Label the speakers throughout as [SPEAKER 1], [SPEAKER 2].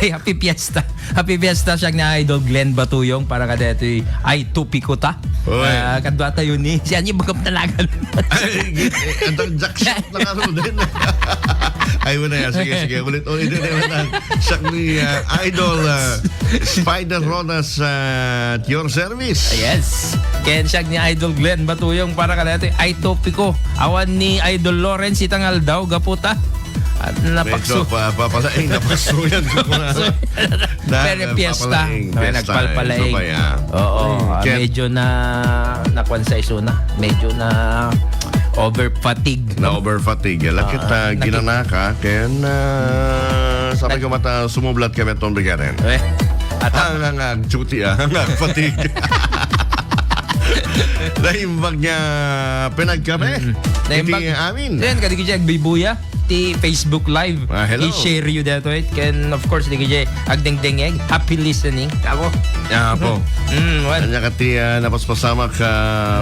[SPEAKER 1] Happy Fiesta. Happy Fiesta siya na Idol Glenn Batuyong para kada ito ay Topiko ta. Kadwa tayo ni siya niya bagam talaga.
[SPEAKER 2] Ang jackshot na karoon din. Ay, wala yan. Sige. Ulit din naman. Siya ni Idol Spider Ronas at your service.
[SPEAKER 1] Yes. Ken siya ni Idol Glenn Batuyong para kada ito ay Topiko. Awan ni Idol Lawrence itangal daw gaputa. At napakso.
[SPEAKER 2] Napakso yan.
[SPEAKER 1] Pero fiesta. Nagpalpalaing. Oo. Medyo na nakuan sa iso na. Medyo na over-fatigue.
[SPEAKER 2] Na-over-fatigue. Lakit ginanaka. Kaya sabi ko mata sumublat kami itong regaren. At ang duty fatigue. Naimbag niya pinagkami. Iti amin.
[SPEAKER 1] Then, kadi kaya agbibuya. Ti Facebook Live.
[SPEAKER 2] Hello.
[SPEAKER 1] I-share you dito. Can, of course, di kaya agdeng-dengeg. Happy listening. Ako.
[SPEAKER 2] Po. Kanya kati napaspasama ka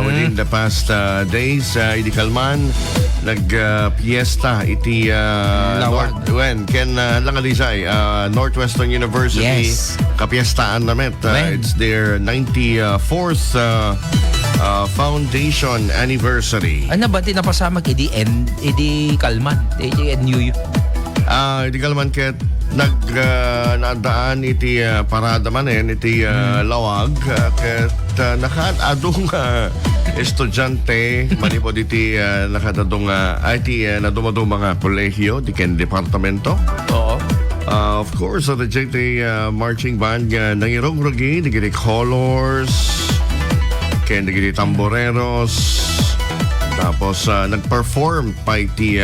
[SPEAKER 2] within the past days. Idi Kalman. Nag-fiesta. Iti Ken Langalisay. Northwestern University.
[SPEAKER 1] Yes.
[SPEAKER 2] Kapiestaan namin. It's their 94th foundation anniversary.
[SPEAKER 1] Ano ba napasama kidi Kalman? New
[SPEAKER 2] Iti Kalman ket nagdaan iti parada manen iti lawag ket nakadadong estudyante manipod iti nakadadong iti nadumadong mga kolehiyo di ken departamento.
[SPEAKER 1] Oo.
[SPEAKER 2] Of course, the JT marching band nangirogrogi di kiti colors ken di kiti tamboreros. Tapos nag-perform pa iti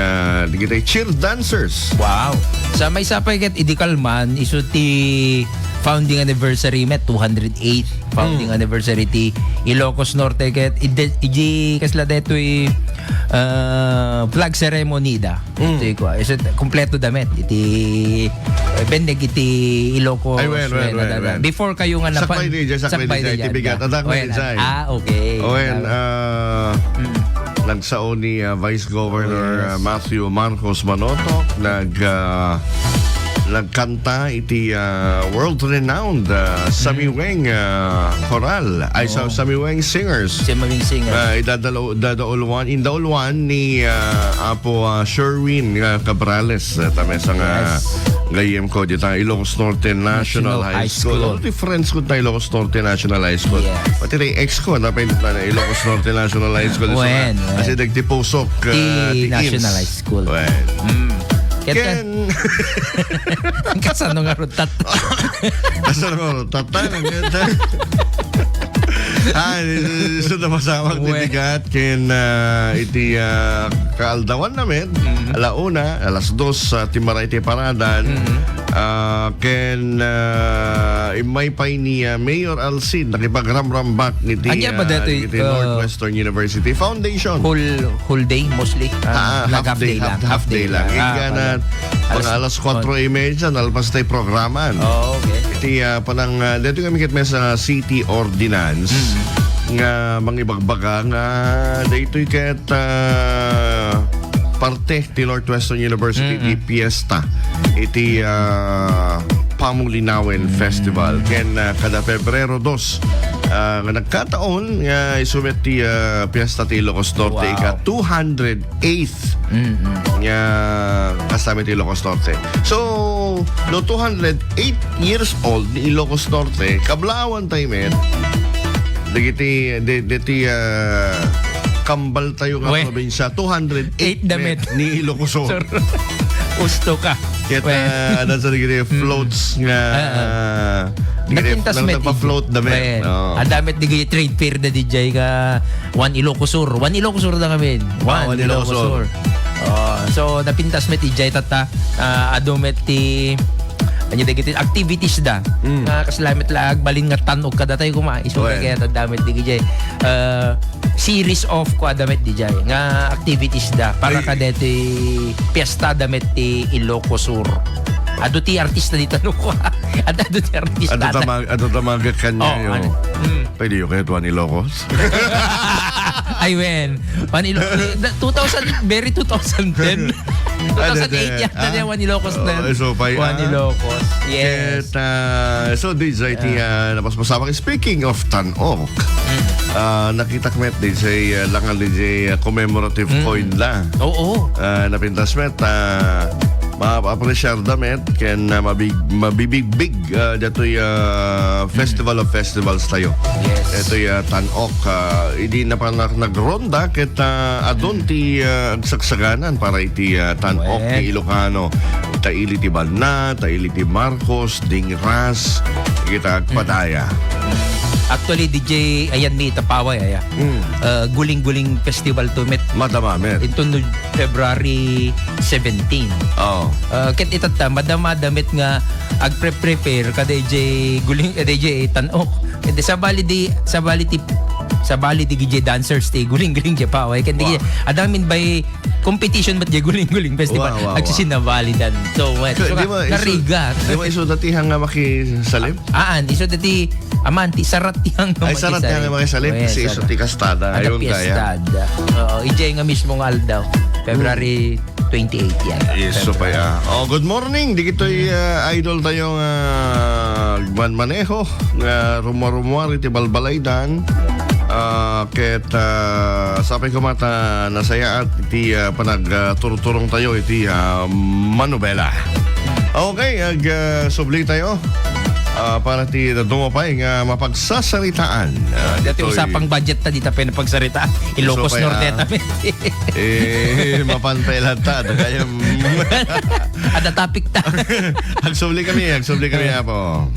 [SPEAKER 2] cheer dancers.
[SPEAKER 1] Wow. Sa may sapay ket idi Kalman isu ti founding anniversary met 208 founding anniversary ti Ilocos Norte ket idi kasla detoy flag ceremony da. Ito ko. Isu kompleto damet iti bendig iti Ilocos. Before kayo nga napan.
[SPEAKER 2] Sakpay DJ tibigat adak na DJ.
[SPEAKER 1] Okay.
[SPEAKER 2] Nagsaon ni Vice Governor Matthew Marcos Manotok nagkanta iti world-renowned Samiweng choral ay Samiweng singers.
[SPEAKER 1] Samiweng singers.
[SPEAKER 2] Indauluan ni Apo Sherwin Cabrales tamesang gayem ko dito Ilocos Norte National High School. All the friends ko tayo Ilocos Norte National High School. Pati rin ex ko napindot na Ilocos Norte National High School. Kasi nagtipusok
[SPEAKER 1] ti National High School. Ken kasano nga rutat.
[SPEAKER 2] Kasano nga rutat. So napasamang titigat ken iti kaaldawan namin alauna alas 2 timaray ti paradan ken imay pay ni Mayor Alcid nakipagramrambak niti Northwestern University Foundation
[SPEAKER 1] whole day mostly
[SPEAKER 2] half day lang ingana mga alas 4:30 nalpas tayo programan.
[SPEAKER 1] Okay.
[SPEAKER 2] Iti panang dito kami kitme sa City Ordinance nga mangibagbaga nga daytoy ket parte ti Northwestern University ti Fiesta iti Pamulinawen Festival ken kada Pebrero 2 nga nagkataon nga isumet ti Fiesta ti Ilocos Norte ika 208th nga kasama ti Ilocos Norte. So no 208 years old ni Ilocos Norte kablawan tayo met diti kambal tayo nga probinsya 208
[SPEAKER 1] damit
[SPEAKER 2] ni Ilocos Norte.
[SPEAKER 1] Gusto ka.
[SPEAKER 2] Kaya sa digiti floats nga
[SPEAKER 1] Nakintas met
[SPEAKER 2] nagpa-float damit.
[SPEAKER 1] Ang damit di trade fair na DJ ka One Ilocos Sur na kami. One Ilocos Sur. So napintas met DJ tata adomet ti anya dagiti activities da kaslamet laag balin nga tanog kada tayo kuma iso kaya damit di DJ series of ko damit DJ nga activities da para kada ti fiesta damit ti Ilocos Sur ado ti artista di tanong ko. Ado ti artista.
[SPEAKER 2] Ato tamagak kanya
[SPEAKER 1] Oh,
[SPEAKER 2] yung... Pwede yung kayo tuwan ni Locos?
[SPEAKER 1] Ay, wen. 2000, very 2010. 2008 yata niya, Juan Ilocos na.
[SPEAKER 2] So,
[SPEAKER 1] Juan Ilocos. Yes.
[SPEAKER 2] So, this is napasmasama. Speaking of Tanok, nakita ko met din sa langal din commemorative coin la.
[SPEAKER 1] Oo.
[SPEAKER 2] Napintas met, ma-appreciate damit ken mabibig dato'y Festival of Festivals tayo.
[SPEAKER 1] Yes.
[SPEAKER 2] Ito'y Tanok. Hindi na pa nagronda ket adon ti sagsaganan para iti Tanok ti Ilocano. Taili ti Balna, taili ti Marcos, Dingras, kita agpadaya.
[SPEAKER 1] Actually, DJ, ayan mi, tapaway, aya. Guling-guling festival to met.
[SPEAKER 2] Madama, met.
[SPEAKER 1] Ito no February 17.
[SPEAKER 2] Oo.
[SPEAKER 1] Ket itata, madama-damit nga agpre-prepare ka DJ guling, DJ Tanok. Edi sa bali di DJ dancers ti guling-guling di paway. Ket di adamin by competition bat di guling-guling festival. Agsisinabali dan. So, nariga.
[SPEAKER 2] Di ba iso dati hanga makisalim?
[SPEAKER 1] Iso dati amanti sarat yang
[SPEAKER 2] sarat yang makisalim kasi iso ti kastada. Ayun kaya.
[SPEAKER 1] Ijay nga mismo nga aldaw. February 28 yan.
[SPEAKER 2] Iso pa ya. Good morning. Di kito'y idol tayong maneho. Rumar-rumar iti balbalaydan. Ket sabi ko mata nasaya at iti panagturturong tayo iti manubela. Okay, subli tayo para ti dumapay nga mapagsasaritaan.
[SPEAKER 1] Dati usapang budget ta dita pinapagsaritaan. Ilocos Norte ta.
[SPEAKER 2] Mapanpelat ta kaya
[SPEAKER 1] ada topic ta.
[SPEAKER 2] Agsubli kami po.